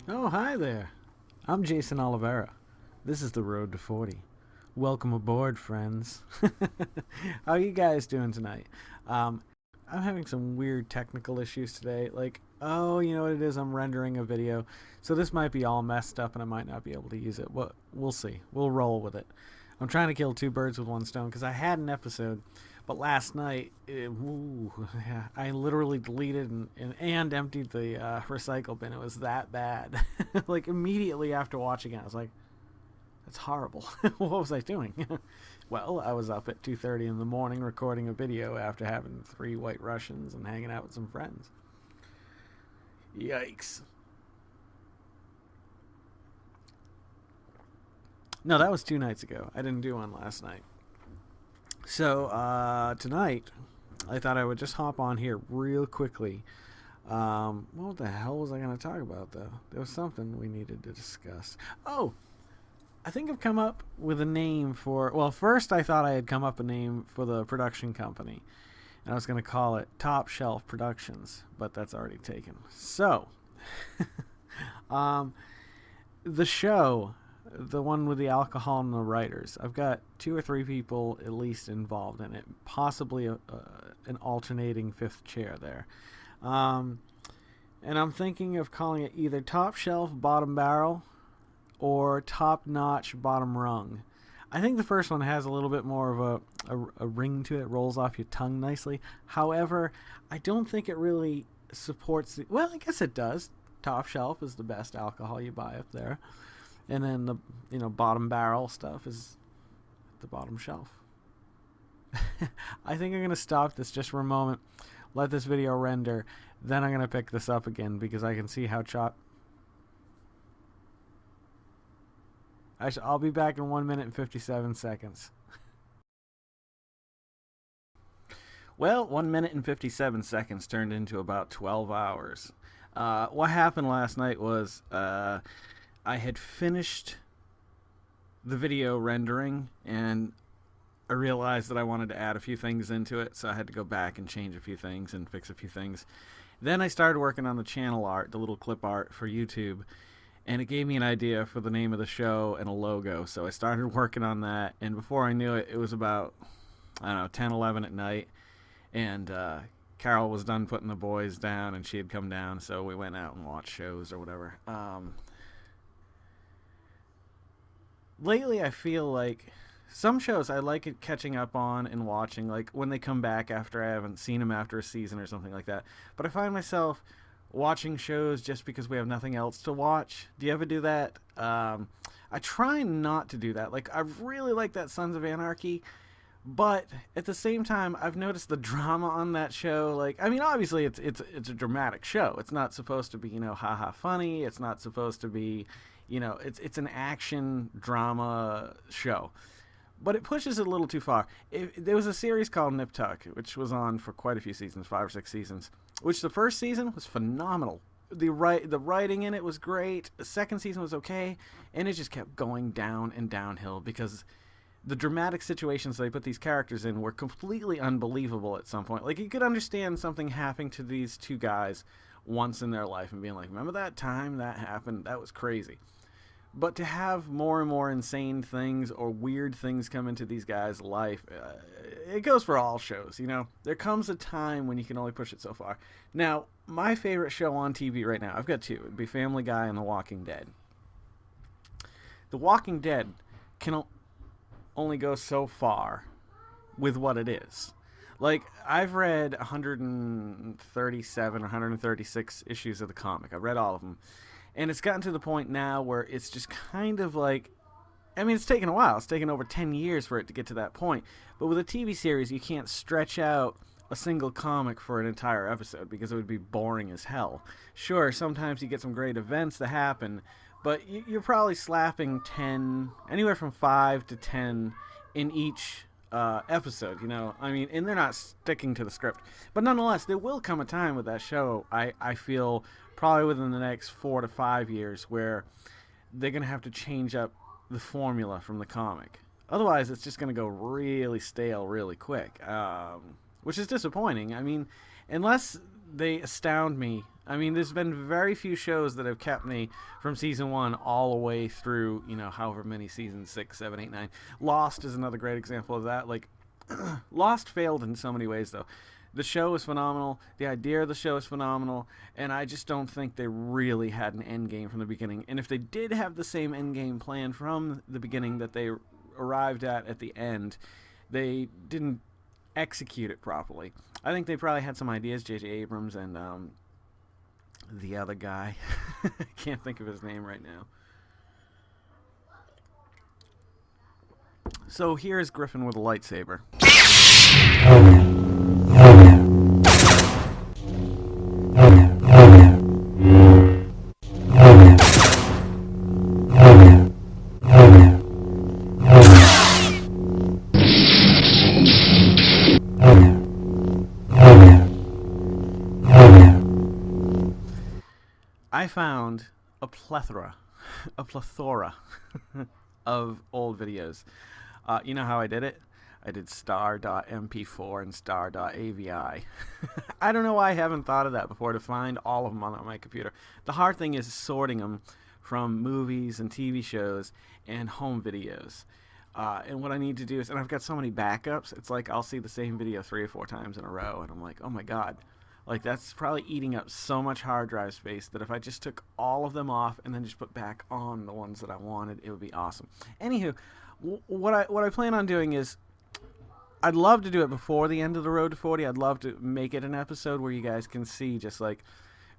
Oh, hi there. I'm Jason Oliveira. This is the Road to 40. Welcome aboard, friends. How are you guys doing tonight? Um, I'm having some weird technical issues today. You know what it is? I'm rendering a video, so this might be all messed up and I might not be able to use it. Well, we'll see. We'll roll with it. I'm trying to kill two birds with one stone because I had an episode, but last night, I literally deleted and emptied the recycle bin. It was that bad. Like immediately after watching it, I was like, "That's horrible." What was I doing? Well, I was up at 2:30 in the morning recording a video after having three White Russians and hanging out with some friends. Yikes! No, that was 2 nights ago. I didn't do one last night. So tonight, I thought I would just hop on here real quickly. What the hell was I going to talk about, though? There was something we needed to discuss. Oh, I think I've come up with a name for. Well, first I thought I had come up a name for the production company, and I was going to call it Top Shelf Productions, but that's already taken. So, um, the show, the one with the alcohol and the writers, I've got two or three people at least involved in it, possibly an alternating fifth chair there. Um, and I'm thinking of calling it either Top Shelf Bottom Barrel or Top Notch Bottom Rung. I think the first one has a little bit more of a ring to it, rolls off your tongue nicely. However, I don't think it really supports the. Well, I guess it does. Top Shelf is the best alcohol you buy up there, and then the bottom barrel stuff is the bottom shelf. I think I'm gonna stop this just for a moment, let this video render, then I'm gonna pick this up again because I can see how I'll be back in 1 minute and 57 seconds. Well, 1 minute and 57 seconds turned into about 12 hours. What happened last night was I had finished the video rendering and I realized that I wanted to add a few things into it, so I had to go back and change a few things and fix a few things. Then I started working on the channel art, the little clip art for YouTube, and it gave me an idea for the name of the show and a logo. So I started working on that, and before I knew it, it was about, I don't know, 10, 11 at night, and Carol was done putting the boys down, and she had come down, so we went out and watched shows or whatever. Lately, I feel like some shows I like it catching up on and watching, like when they come back after I haven't seen them after a season or something like that. But I find myself watching shows just because we have nothing else to watch. Do you ever do that? I try not to do that. Like I really like that Sons of Anarchy, but at the same time, I've noticed the drama on that show. Like, I mean, obviously it's a dramatic show. It's not supposed to be haha funny. It's not supposed to be it's an action drama show, but it pushes it a little too far. There was a series called Nip Tuck, which was on for quite a few seasons, 5 or 6 seasons. Which the first season was phenomenal. The writing in it was great. The second season was okay, and it just kept going down and downhill because the dramatic situations they put these characters in were completely unbelievable at some point. Like you could understand something happening to these two guys once in their life and being like, "Remember that time that happened? That was crazy." But to have more and more insane things or weird things come into these guys' life, it goes for all shows. There comes a time when you can only push it so far. Now, my favorite show on TV right now, I've got two. It'd be Family Guy and The Walking Dead. The Walking Dead can only go so far with what it is. Like, I've read 137 or 136 issues of the comic. I've read all of them. And it's gotten to the point now where it's just kind of like, I mean, it's taken a while. It's taken over 10 years for it to get to that point. But with a TV series, you can't stretch out a single comic for an entire episode because it would be boring as hell. Sure, sometimes you get some great events that happen, but you're probably slapping 10, anywhere from 5 to 10 in each episode, I mean, and they're not sticking to the script. But nonetheless, there will come a time with that show, I feel, probably within the next 4 to 5 years, where they're going to have to change up the formula from the comic. Otherwise, it's just going to go really stale really quick, which is disappointing. I mean, unless they astound me. I mean, there's been very few shows that have kept me from season 1 all the way through, however many seasons, 6, 7, 8, 9. Lost is another great example of that. Like, Lost failed in so many ways, though. The show is phenomenal. The idea of the show is phenomenal. And I just don't think they really had an end game from the beginning. And if they did have the same end game plan from the beginning that they arrived at the end, they didn't execute it properly. I think they probably had some ideas, J.J. Abrams and the other guy. I can't think of his name right now. So here's Griffin with a lightsaber. I found a plethora of old videos. You know how I did it? I did star.mp4 and star.avi. I don't know why I haven't thought of that before, to find all of them on my computer. The hard thing is sorting them from movies and TV shows and home videos. And what I need to do is, and I've got so many backups, it's like I'll see the same video 3 or 4 times in a row, and I'm like, oh my god. Like, that's probably eating up so much hard drive space that if I just took all of them off and then just put back on the ones that I wanted, it would be awesome. Anywho, what I plan on doing is, I'd love to do it before the end of the Road to 40. I'd love to make it an episode where you guys can see just like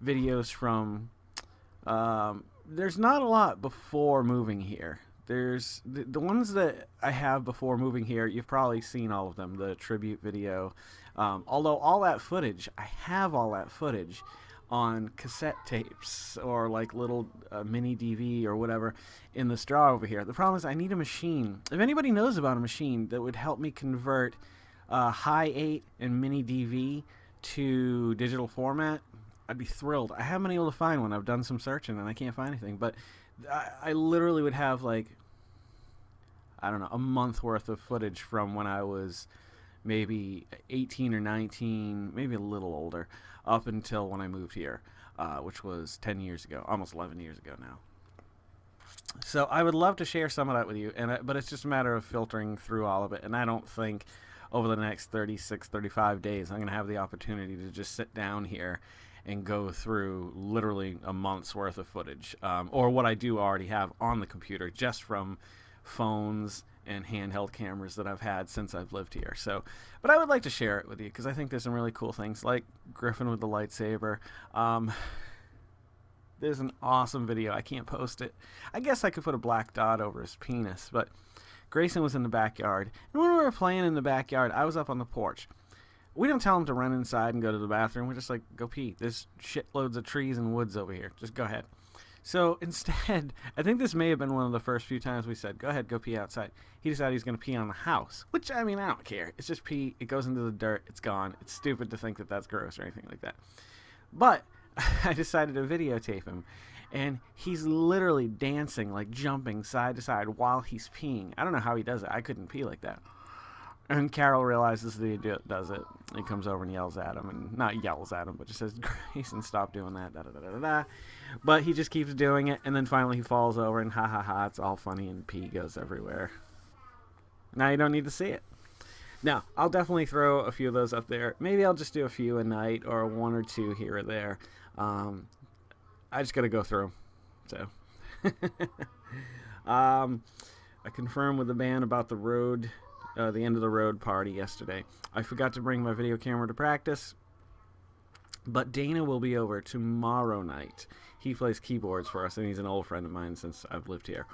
videos from. There's not a lot before moving here. There's the ones that I have before moving here. You've probably seen all of them. The tribute video. Although all that footage, I have all that footage on cassette tapes or like little mini DV or whatever in this drawer over here. The problem is I need a machine. If anybody knows about a machine that would help me convert high 8 and mini DV to digital format, I'd be thrilled. I haven't been able to find one. I've done some searching and I can't find anything, but I literally would have like, I don't know, a month worth of footage from when I was maybe 18 or 19, maybe a little older, up until when I moved here, which was 10 years ago, almost 11 years ago now. So I would love to share some of that with you, but it's just a matter of filtering through all of it, and I don't think over the next 36, 35 days I'm going to have the opportunity to just sit down here and go through literally a month's worth of footage, or what I do already have on the computer just from phones and handheld cameras that I've had since I've lived here. So, but I would like to share it with you because I think there's some really cool things, like Griffin with the lightsaber. There's an awesome video. I can't post it. I guess I could put a black dot over his penis, but Grayson was in the backyard. And when we were playing in the backyard, I was up on the porch. We don't tell him to run inside and go to the bathroom. We're just like, go pee. There's shitloads of trees and woods over here. Just go ahead. So instead, I think this may have been one of the first few times we said, go ahead, go pee outside. He decided he's going to pee on the house, which, I mean, I don't care. It's just pee. It goes into the dirt. It's gone. It's stupid to think that that's gross or anything like that. But I decided to videotape him, and he's literally dancing, like jumping side to side while he's peeing. I don't know how he does it. I couldn't pee like that. And Carol realizes that he does it. He comes over and yells at him, and not yells at him, but just says, Grayson, stop doing that, da-da-da-da-da. But he just keeps doing it, and then finally he falls over, and ha-ha-ha, it's all funny, and pee goes everywhere. Now you don't need to see it. Now, I'll definitely throw a few of those up there. Maybe I'll just do a few a night, or 1 or 2 here or there. I just got to go through them. So, I confirmed with the band about the road, the end of the road party yesterday. I forgot to bring my video camera to practice, but Dana will be over tomorrow night. He plays keyboards for us, and he's an old friend of mine since I've lived here.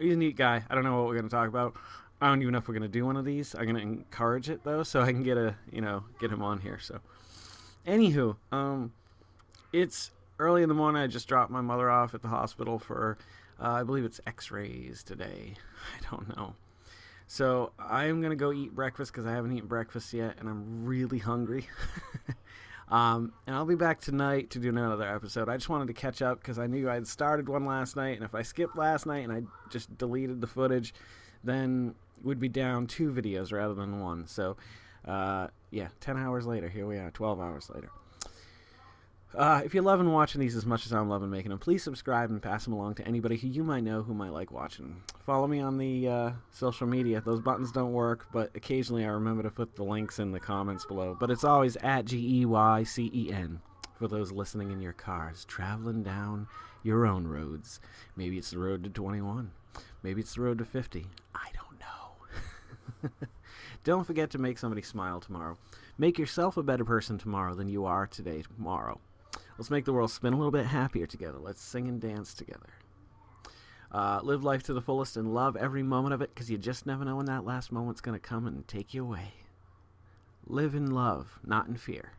He's a neat guy. I don't know what we're going to talk about. I don't even know if we're going to do one of these. I'm going to encourage it, though, so I can get him on here. So, anywho, it's early in the morning. I just dropped my mother off at the hospital for, I believe it's x-rays today. I don't know. So I'm going to go eat breakfast because I haven't eaten breakfast yet, and I'm really hungry. And I'll be back tonight to do another episode. I just wanted to catch up because I knew I had started one last night, and if I skipped last night and I just deleted the footage, then we'd be down 2 videos rather than 1. So, yeah, 10 hours later, here we are, 12 hours later. If you're loving watching these as much as I'm loving making them, please subscribe and pass them along to anybody who you might know who might like watching. Follow me on the social media. Those buttons don't work, but occasionally I remember to put the links in the comments below. But it's always at GEYCEN for those listening in your cars, traveling down your own roads. Maybe it's the road to 21. Maybe it's the road to 50. I don't know. Don't forget to make somebody smile tomorrow. Make yourself a better person tomorrow than you are today tomorrow. Let's make the world spin a little bit happier together. Let's sing and dance together. Live life to the fullest and love every moment of it, because you just never know when that last moment's going to come and take you away. Live in love, not in fear.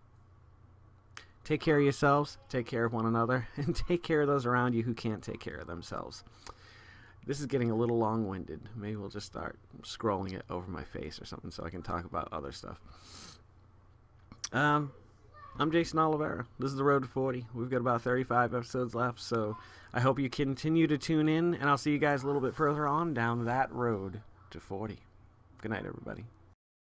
Take care of yourselves, take care of one another, and take care of those around you who can't take care of themselves. This is getting a little long-winded. Maybe we'll just start scrolling it over my face or something so I can talk about other stuff. I'm Jason Oliveira. This is The Road to 40. We've got about 35 episodes left, so I hope you continue to tune in, and I'll see you guys a little bit further on down that road to 40. Good night, everybody.